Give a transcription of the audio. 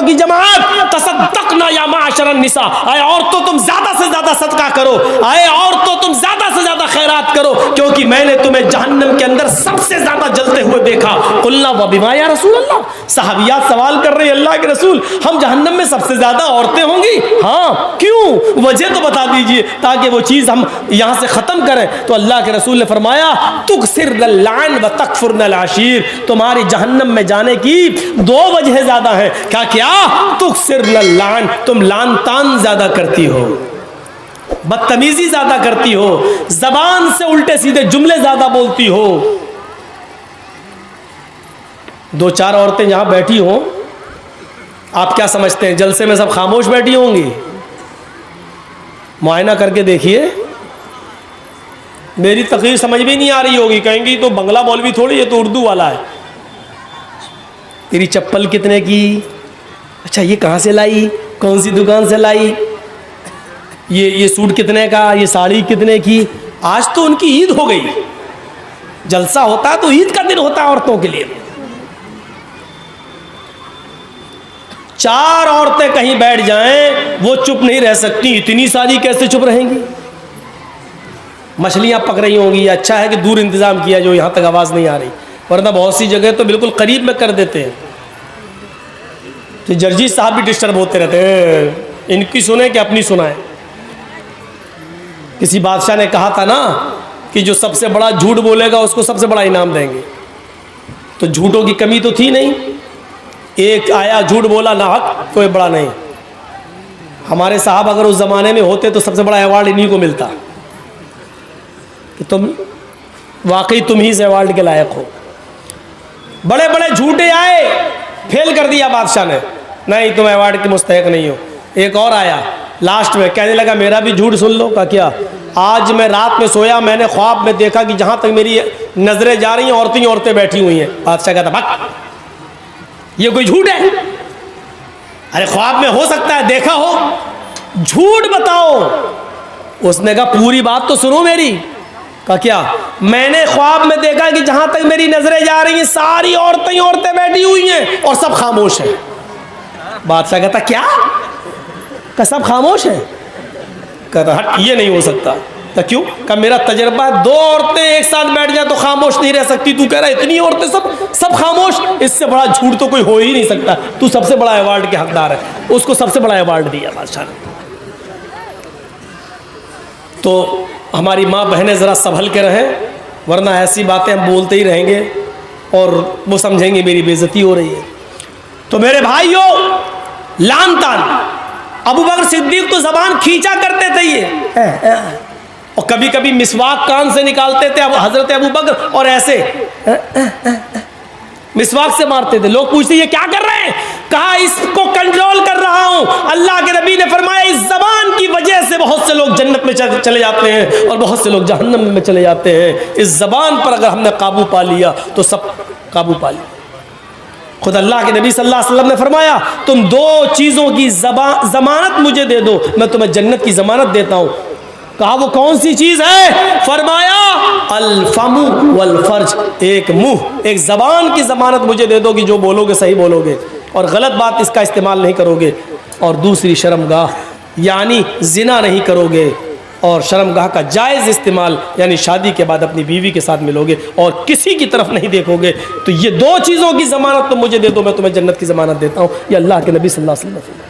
کی جماعت تصدقنا یا معاشر النساء، اے عورتوں تم زیادہ سے زیادہ صدقہ کرو، اے عورتوں تم زیادہ سے زیادہ خیرات کرو، کیونکہ میں نے تمہیں جہنم کے اندر سب سے زیادہ جلتے ہوئے دیکھا۔ قلنا وبما یا رسول اللہ، صحابیات سوال کر رہے ہیں اللہ کے رسول ہم جہنم میں سب سے زیادہ عورتیں ہوں گی؟ ہاں، کیوں؟ وجہ تو بتا دیجئے تاکہ وہ چیز ہم یہاں سے ختم کریں۔ تو اللہ کے رسول نے فرمایا تکثرن اللعن و تکفرن العشیر، تمہاری جہنم میں جانے کی دو وجہ زیادہ ہیں۔ کیا تکثرن اللعن، تم لعن طعن زیادہ کرتی ہو، بدتمیزی زیادہ کرتی ہو، زبان سے الٹے سیدھے جملے زیادہ بولتی ہو۔ دو چار عورتیں جہاں بیٹھی ہوں، آپ کیا سمجھتے ہیں جلسے میں سب خاموش بیٹھی ہوں گی؟ معائنہ کر کے دیکھیے، میری تقریر سمجھ بھی نہیں آ رہی ہوگی، کہیں گی تو بنگلہ مولوی تھوڑی، یہ تو اردو والا ہے۔ تیری چپل کتنے کی؟ اچھا یہ کہاں سے لائی؟ کون سی دکان سے لائی؟ یہ سوٹ کتنے کا؟ یہ ساڑی کتنے کی؟ آج تو ان کی عید ہو گئی، جلسہ ہوتا ہے تو عید کا دن ہوتا ہے عورتوں کے لیے۔ چار عورتیں کہیں بیٹھ جائیں وہ چپ نہیں رہ سکتی، اتنی ساری کیسے چپ رہیں گی؟ مچھلیاں پک رہی ہوں گی، اچھا ہے کہ دور انتظام کیا جو یہاں تک آواز نہیں آ رہی، ورنہ بہت سی جگہ تو بالکل قریب میں کر دیتے ہیں۔ تو جرجی صاحب بھی ڈسٹرب ہوتے رہتے ہیں، ان کی سنیں کہ اپنی سنائیں۔ کسی بادشاہ نے کہا تھا نا کہ جو سب سے بڑا جھوٹ بولے گا اس کو سب سے بڑا انعام دیں گے، تو جھوٹوں کی کمی تو تھی نہیں، ایک آیا جھوٹ بولا نہ حق، کوئی بڑا نہیں۔ ہمارے صاحب اگر اس زمانے میں ہوتے تو سب سے بڑا ایوارڈ انہی کو ملتا کہ تم واقعی تم ہی سے ایوارڈ کے لائق ہو۔ بڑے بڑے جھوٹے آئے، فیل کر دیا بادشاہ نے، نہیں تم ایوارڈ کے مستحق نہیں ہو۔ ایک اور آیا لاسٹ میں، کہنے لگا میرا بھی جھوٹ سن لو۔ کہا کیا؟ آج میں رات میں سویا، میں نے خواب میں دیکھا کہ جہاں تک میری نظریں جا رہی ہیں عورتیں عورتیں بیٹھی ہوئی ہیں۔ بادشاہ کہتا بھگ، یہ کوئی جھوٹ ہے؟ ارے خواب میں ہو سکتا ہے دیکھا ہو، جھوٹ بتاؤ۔ اس نے کہا پوری بات تو سنو میری۔ کہا کیا؟ میں نے خواب میں دیکھا کہ جہاں تک میری نظریں جا رہی ہیں ساری عورتیں بیٹھی ہوئی ہیں اور سب خاموش ہیں۔ بادشاہ کہتا کیا؟ کہ سب خاموش ہیں؟ کہتا ہٹ، یہ نہیں ہو سکتا۔ کہ کیوں؟ کہ میرا تجربہ ہے، دو عورتیں ایک ساتھ بیٹھ جائیں تو خاموش نہیں رہ سکتی، تو کہہ رہا ہے اتنی عورتیں سب خاموش، اس سے بڑا جھوٹ تو کوئی ہو ہی نہیں سکتا، تو سب سے بڑا ایوارڈ کے حقدار ہے۔ اس کو سب سے بڑا ایوارڈ دیا بادشاہ نے۔ تو ہماری ماں بہنیں ذرا سنبھل کے رہیں، ورنہ ایسی باتیں ہم بولتے ہی رہیں گے اور وہ سمجھیں گے میری بے عزتی ہو رہی ہے۔ تو میرے بھائیو، لعن طعن، ابو بکر صدیق تو زبان کھینچا کرتے تھے یہ، اور کبھی کبھی مسواک کان سے نکالتے تھے حضرت ابو بکر اور ایسے مسواک سے مارتے تھے۔ لوگ پوچھتے یہ کیا کر رہے ہیں؟ کہا اس کو کنٹرول کر رہا ہوں۔ اللہ کے نبی نے فرمایا اس زبان کی وجہ سے بہت سے لوگ جنت میں چلے جاتے ہیں اور بہت سے لوگ جہنم میں چلے جاتے ہیں۔ اس زبان پر اگر ہم نے قابو پا لیا تو سب قابو پا لیا۔ خود اللہ کے نبی صلی اللہ علیہ وسلم نے فرمایا تم دو چیزوں کی ضمانت مجھے دے دو، میں تمہیں جنت کی ضمانت دیتا ہوں۔ کہا وہ کون سی چیز ہے؟ فرمایا الفم والفرج، ایک منہ، ایک زبان کی ضمانت مجھے دے دو کہ جو بولو گے صحیح بولو گے اور غلط بات اس کا استعمال نہیں کرو گے، اور دوسری شرمگاہ، یعنی زنا نہیں کرو گے، اور شرمگاہ کا جائز استعمال یعنی شادی کے بعد اپنی بیوی کے ساتھ ملو گے اور کسی کی طرف نہیں دیکھو گے۔ تو یہ دو چیزوں کی ضمانت تم مجھے دے دو، میں تمہیں جنت کی ضمانت دیتا ہوں۔ یہ اللہ کے نبی صلی اللہ علیہ وسلم